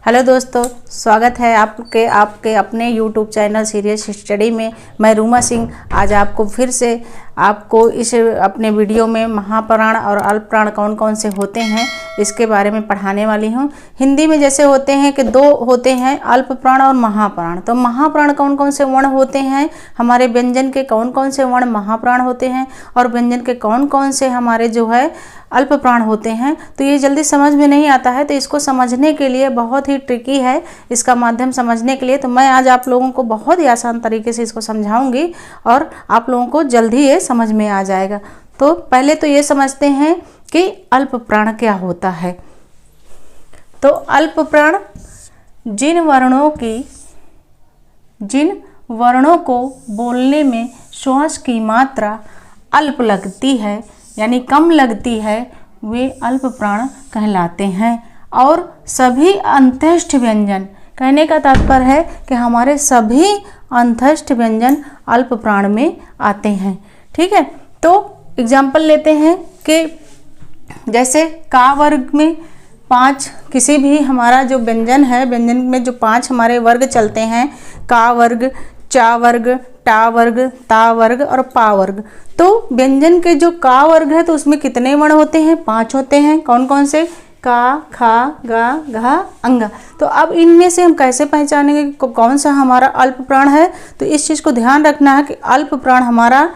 Hello दोस्तों, स्वागत है आपके अपने यूट्यूब चैनल सीरियस स्टडी में। मैं रूमा सिंह आज आपको फिर से इस अपने वीडियो में महाप्राण और अल्पप्राण कौन कौन से होते हैं इसके बारे में पढ़ाने वाली हूँ। हिंदी में जैसे होते हैं कि दो होते हैं, अल्पप्राण और महाप्राण। तो महाप्राण कौन कौन से वर्ण होते हैं, हमारे व्यंजन के कौन कौन से वर्ण महाप्राण होते हैं और व्यंजन के कौन कौन से हमारे जो है अल्प प्राण होते हैं। तो ये जल्दी समझ में नहीं आता है, तो इसको समझने के लिए बहुत ही ट्रिकी है इसका माध्यम समझने के लिए। तो मैं आज आप लोगों को बहुत ही आसान तरीके से इसको समझाऊंगी और आप लोगों को जल्दी ये समझ में आ जाएगा। तो पहले तो ये समझते हैं कि अल्प प्राण क्या होता है। तो अल्प प्राण जिन वर्णों को बोलने में श्वास की मात्रा अल्प लगती है यानी कम लगती है, वे अल्प प्राण कहलाते हैं। और सभी अंत्येष्ट व्यंजन, कहने का तात्पर्य है कि हमारे सभी अंत्येष्ट व्यंजन अल्प प्राण में आते हैं। ठीक है, तो एग्जाम्पल लेते हैं कि जैसे का वर्ग में 5 किसी भी हमारा जो व्यंजन है, व्यंजन में जो 5 हमारे वर्ग चलते हैं, का वर्ग, चा वर्ग, टा वर्ग, ता वर्ग और पा वर्ग। तो व्यंजन के जो का वर्ग है तो उसमें कितने वर्ण होते हैं? 5 होते हैं। कौन कौन से? का, खा, गा, घा, अंगा। तो अब इनमें से हम कैसे पहचानेंगे कि कौन सा हमारा अल्प प्राण है? तो इस चीज़ को ध्यान रखना है कि अल्प प्राण हमारा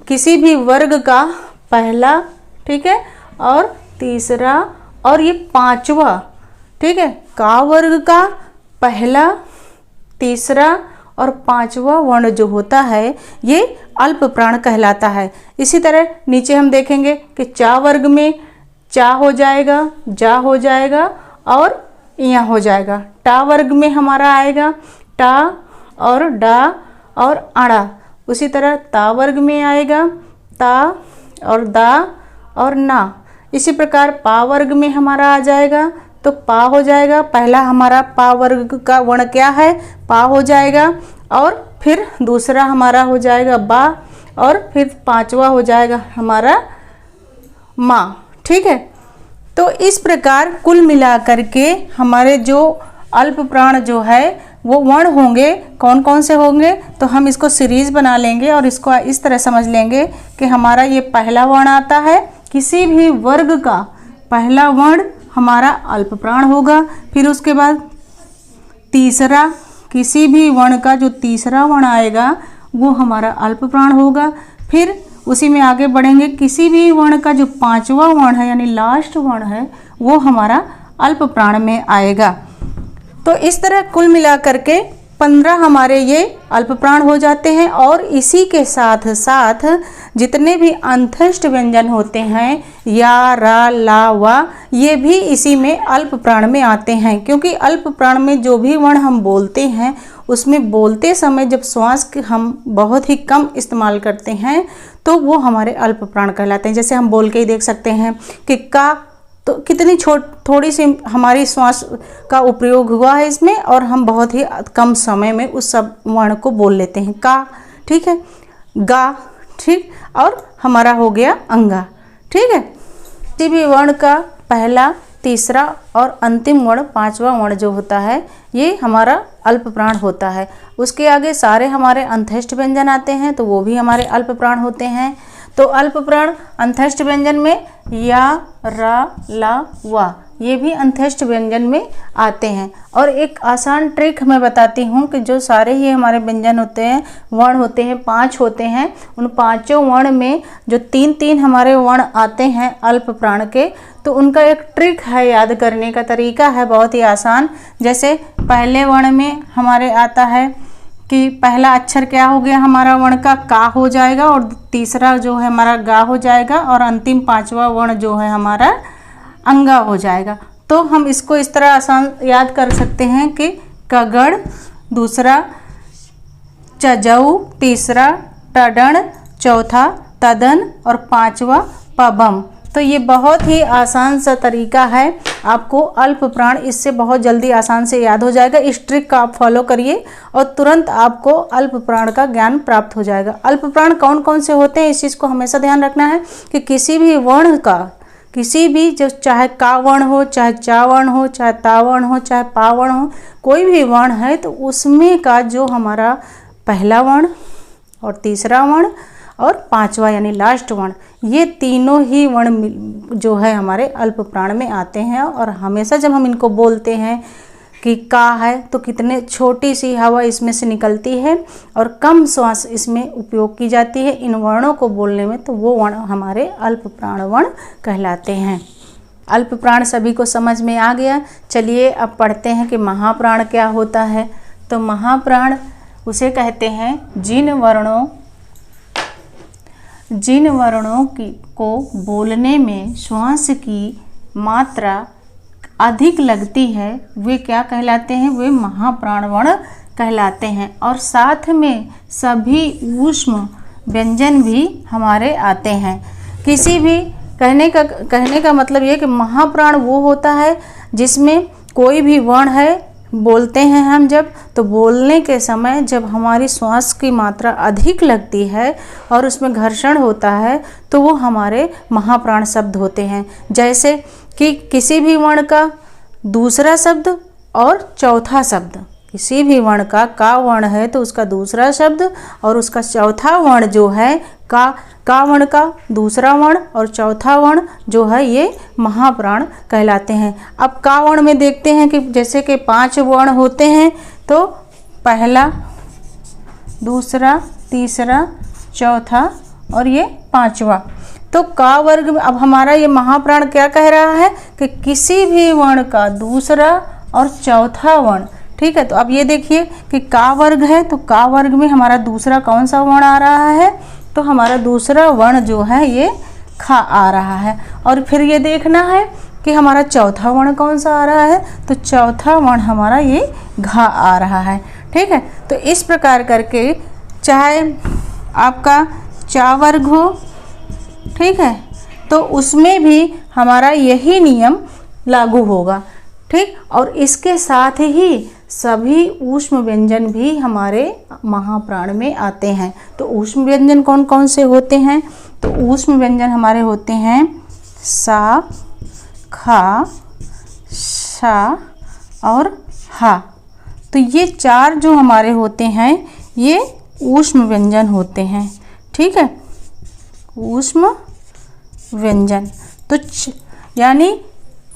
किसी भी वर्ग का पहला, ठीक है, और तीसरा और ये 5वां, ठीक है, का वर्ग का पहला, तीसरा और 5वां वर्ण जो होता है ये अल्प प्राण कहलाता है। इसी तरह नीचे हम देखेंगे कि चा वर्ग में चा हो जाएगा, जा हो जाएगा और या हो जाएगा। टा वर्ग में हमारा आएगा टा और डा और आड़ा। उसी तरह ता वर्ग में आएगा ता और दा और ना। इसी प्रकार पा वर्ग में हमारा आ जाएगा तो पा हो जाएगा, पहला हमारा पा वर्ग का वर्ण क्या है? पा हो जाएगा। और फिर दूसरा हमारा हो जाएगा बा और फिर 5वां हो जाएगा हमारा माँ। ठीक है, तो इस प्रकार कुल मिलाकर के हमारे जो अल्प प्राण जो है वो वर्ण होंगे, कौन कौन से होंगे? तो हम इसको सीरीज बना लेंगे और इसको इस तरह समझ लेंगे कि हमारा ये पहला वर्ण आता है, किसी भी वर्ग का पहला वर्ण हमारा अल्प प्राण होगा। फिर उसके बाद तीसरा, किसी भी वर्ण का जो तीसरा वर्ण आएगा वो हमारा अल्प प्राण होगा। फिर उसी में आगे बढ़ेंगे, किसी भी वर्ण का जो 5वां वर्ण है यानी लास्ट वर्ण है वो हमारा अल्प प्राण में आएगा। तो इस तरह कुल मिलाकर के 15 हमारे ये अल्प प्राण हो जाते हैं। और इसी के साथ साथ जितने भी अंत्येष्ट व्यंजन होते हैं या, रा, ला, वा, ये भी इसी में अल्प प्राण में आते हैं। क्योंकि अल्प प्राण में जो भी वर्ण हम बोलते हैं उसमें बोलते समय जब श्वास हम बहुत ही कम इस्तेमाल करते हैं तो वो हमारे अल्प प्राण कहलाते हैं। जैसे हम बोल के ही देख सकते हैं कि का, तो कितनी थोड़ी सी हमारी श्वास का उपयोग हुआ है इसमें और हम बहुत ही कम समय में उस सब वर्ण को बोल लेते हैं। का, ठीक है, गा, ठीक, और हमारा हो गया अंगा। ठीक है, किसी भी वर्ण का पहला, तीसरा और अंतिम वर्ण 5वां वर्ण जो होता है ये हमारा अल्प प्राण होता है। उसके आगे सारे हमारे अंत्येष्ट व्यंजन आते हैं तो वो भी हमारे अल्प प्राण होते हैं। तो अल्प प्राण अंत्येष्ट व्यंजन में या, रा, ला, वा, ये भी अंत्येष्ट व्यंजन में आते हैं। और एक आसान ट्रिक मैं बताती हूँ कि जो सारे ही हमारे व्यंजन होते हैं, वर्ण होते हैं, 5 होते हैं, उन 5 वर्ण में जो 3-3 हमारे वर्ण आते हैं अल्प प्राण के, तो उनका एक ट्रिक है, याद करने का तरीका है बहुत ही आसान। जैसे पहले वर्ण में हमारे आता है कि पहला अक्षर क्या हो गया हमारा वर्ण का हो जाएगा और तीसरा जो है हमारा गा हो जाएगा और अंतिम 5वां वर्ण जो है हमारा अंगा हो जाएगा। तो हम इसको इस तरह आसान याद कर सकते हैं कि कगड़, दूसरा चजऊ, तीसरा टडण, चौथा तदन और 5वां पबम। तो ये बहुत ही आसान सा तरीका है, आपको अल्प प्राण इससे बहुत जल्दी आसान से याद हो जाएगा। इस ट्रिक का आप फॉलो करिए और तुरंत आपको अल्प प्राण का ज्ञान प्राप्त हो जाएगा। अल्प प्राण कौन कौन से होते हैं इस चीज़ को हमेशा ध्यान रखना है कि किसी भी वर्ण का किसी भी जो चाहे का वर्ण हो, चाहे चा वर्ण हो, चाहे ता वर्ण हो, चाहे पा वर्ण हो, कोई भी वर्ण है तो उसमें का जो हमारा पहला वर्ण और तीसरा वर्ण और पांचवा यानी लास्ट वर्ण, ये तीनों ही वर्ण जो है हमारे अल्प प्राण में आते हैं। और हमेशा जब हम इनको बोलते हैं कि का है तो कितने छोटी सी हवा इसमें से निकलती है और कम श्वास इसमें उपयोग की जाती है इन वर्णों को बोलने में, तो वो वर्ण हमारे अल्प प्राण वर्ण कहलाते हैं। अल्प प्राण सभी को समझ में आ गया। चलिए अब पढ़ते हैं कि महाप्राण क्या होता है। तो महाप्राण उसे कहते हैं जिन वर्णों को बोलने में श्वास की मात्रा अधिक लगती है वे क्या कहलाते हैं, वे महाप्राण वर्ण कहलाते हैं। और साथ में सभी ऊष्म व्यंजन भी हमारे आते हैं। किसी भी कहने का मतलब ये कि महाप्राण वो होता है जिसमें कोई भी वर्ण है, बोलते हैं हम जब, तो बोलने के समय जब हमारी श्वास की मात्रा अधिक लगती है और उसमें घर्षण होता है तो वो हमारे महाप्राण शब्द होते हैं। जैसे कि किसी भी वर्ण का दूसरा शब्द और चौथा शब्द, किसी भी वर्ण का वर्ण है तो उसका दूसरा शब्द और उसका चौथा वर्ण जो है का वर्ण का दूसरा वर्ण और चौथा वर्ण जो है ये महाप्राण कहलाते हैं। अब का वर्ण में देखते हैं कि जैसे कि 5 वर्ण होते हैं तो पहला, दूसरा, तीसरा, चौथा और ये पांचवा। तो का वर्ग में अब हमारा ये महाप्राण क्या कह रहा है कि किसी भी वर्ण का दूसरा और चौथा वर्ण, ठीक है। तो अब ये देखिए कि का वर्ग है तो का वर्ग में हमारा दूसरा कौन सा वर्ण आ रहा है, तो हमारा दूसरा वर्ण जो है ये खा आ रहा है। और फिर ये देखना है कि हमारा चौथा वर्ण कौन सा आ रहा है, तो चौथा वर्ण हमारा ये घा आ रहा है, ठीक है। तो इस प्रकार करके चाहे आपका चा वर्ग हो, ठीक है, तो उसमें भी हमारा यही नियम लागू होगा, ठीक। और इसके साथ ही सभी ऊष्म व्यंजन भी हमारे महाप्राण में आते हैं। तो ऊष्म व्यंजन कौन कौन से होते हैं, तो ऊष्म व्यंजन हमारे होते हैं सा, खा, शा और हा। तो ये 4 जो हमारे होते हैं ये ऊष्म व्यंजन होते हैं, ठीक है, ऊष्म व्यंजन। तो यानी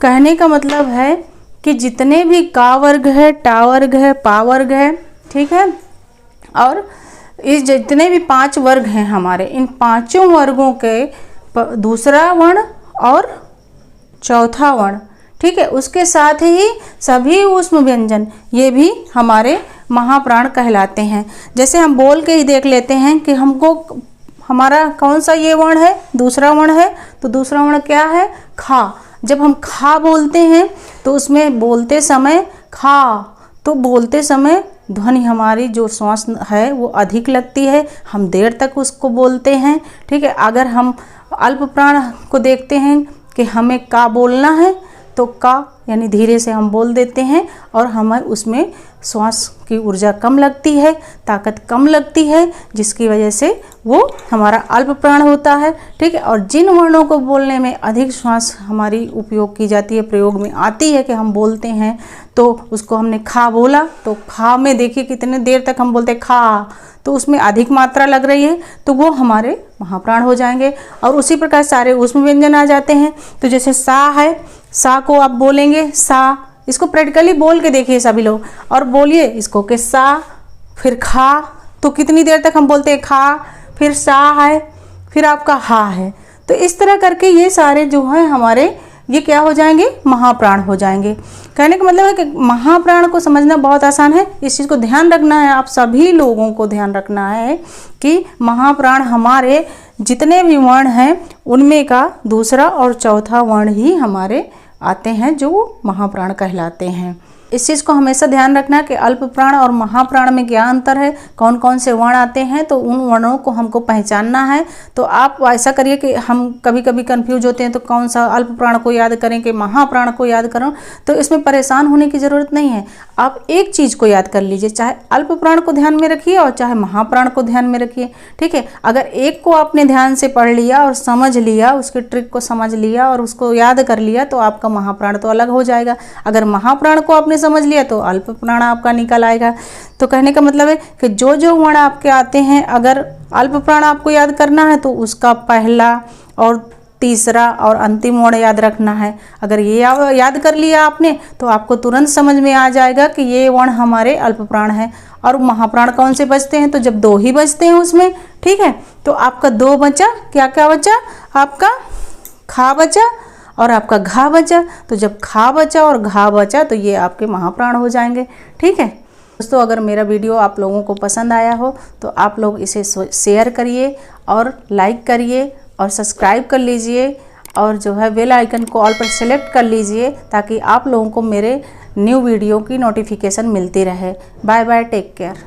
कहने का मतलब है कि जितने भी का वर्ग है, टा वर्ग है, पा वर्ग है, ठीक है, और इस जितने भी 5 वर्ग हैं हमारे, इन 5 वर्गों के दूसरा वर्ण और चौथा वर्ण, ठीक है, उसके साथ ही सभी ऊष्म व्यंजन ये भी हमारे महाप्राण कहलाते हैं। जैसे हम बोल के ही देख लेते हैं कि हमको हमारा कौन सा ये वर्ण है, दूसरा वर्ण है, तो दूसरा वर्ण क्या है, खा। जब हम खा बोलते हैं तो उसमें बोलते समय खा, तो बोलते समय ध्वनि हमारी जो श्वास है वो अधिक लगती है, हम देर तक उसको बोलते हैं, ठीक है। अगर हम अल्प प्राण को देखते हैं कि हमें का बोलना है तो का यानी धीरे से हम बोल देते हैं और हमें उसमें श्वास की ऊर्जा कम लगती है, ताकत कम लगती है, जिसकी वजह से वो हमारा अल्प प्राण होता है, ठीक है। और जिन वर्णों को बोलने में अधिक श्वास हमारी उपयोग की जाती है, प्रयोग में आती है कि हम बोलते हैं, तो उसको हमने खा बोला, तो खा में देखिए कितने देर तक हम बोलते खा, तो उसमें अधिक मात्रा लग रही है, तो वो हमारे महाप्राण हो जाएंगे। और उसी प्रकार सारे ऊष्म व्यंजन आ जाते हैं। तो जैसे सा है, सा को आप बोलेंगे सा, इसको प्रैक्टिकली बोल के देखिए सभी लोग और बोलिए इसको कि सा, फिर खा, तो कितनी देर तक हम बोलते हैं खा, फिर सा है, फिर आपका हा है। तो इस तरह करके ये सारे जो हैं हमारे ये क्या हो जाएंगे, महाप्राण हो जाएंगे। कहने का मतलब है कि महाप्राण को समझना बहुत आसान है, इस चीज़ को ध्यान रखना है, आप सभी लोगों को ध्यान रखना है कि महाप्राण हमारे जितने भी वर्ण हैं उनमें का दूसरा और चौथा वर्ण ही हमारे आते हैं जो महाप्राण कहलाते हैं। इस चीज़ को हमेशा ध्यान रखना कि अल्प प्राण और महाप्राण में क्या अंतर है, कौन कौन से वर्ण आते हैं, तो उन वर्णों को हमको पहचानना है। तो आप ऐसा करिए कि हम कभी कभी कंफ्यूज होते हैं तो कौन सा अल्प प्राण को याद करें कि महाप्राण को याद करें, तो इसमें परेशान होने की ज़रूरत नहीं है। आप एक चीज़ को याद कर लीजिए, चाहे अल्प प्राण को ध्यान में रखिए और चाहे महाप्राण को ध्यान में रखिए। ठीक है, अगर एक को आपने ध्यान से पढ़ लिया और समझ लिया, उसके ट्रिक को समझ लिया और उसको याद कर लिया, तो आपका महाप्राण तो अलग हो जाएगा। अगर महाप्राण को आपने समझ लिया तो अल्प प्राण आपका निकल आएगा। तो कहने का मतलब है कि जो जो वर्ण आपके आते हैं, अगर अल्प प्राण आपको याद करना है तो उसका पहला और तीसरा और अंतिम वर्ण याद रखना है। अगर ये याद कर लिया आपने तो आपको तुरंत समझ में आ जाएगा कि ये वर्ण हमारे अल्प प्राण है। और महाप्राण कौन से बचते हैं, तो जब दो ही बचते हैं उसमें। ठीक है, तो आपका दो बचा, क्या क्या बचा, आपका खा बचा और आपका घा बचा। तो जब खा बचा और घा बचा तो ये आपके महाप्राण हो जाएंगे। ठीक है दोस्तों, अगर मेरा वीडियो आप लोगों को पसंद आया हो तो आप लोग इसे शेयर करिए और लाइक करिए और सब्सक्राइब कर लीजिए और जो है बेल आइकन को ऑल पर सेलेक्ट कर लीजिए, ताकि आप लोगों को मेरे न्यू वीडियो की नोटिफिकेशन मिलती रहे। Bye bye, take care.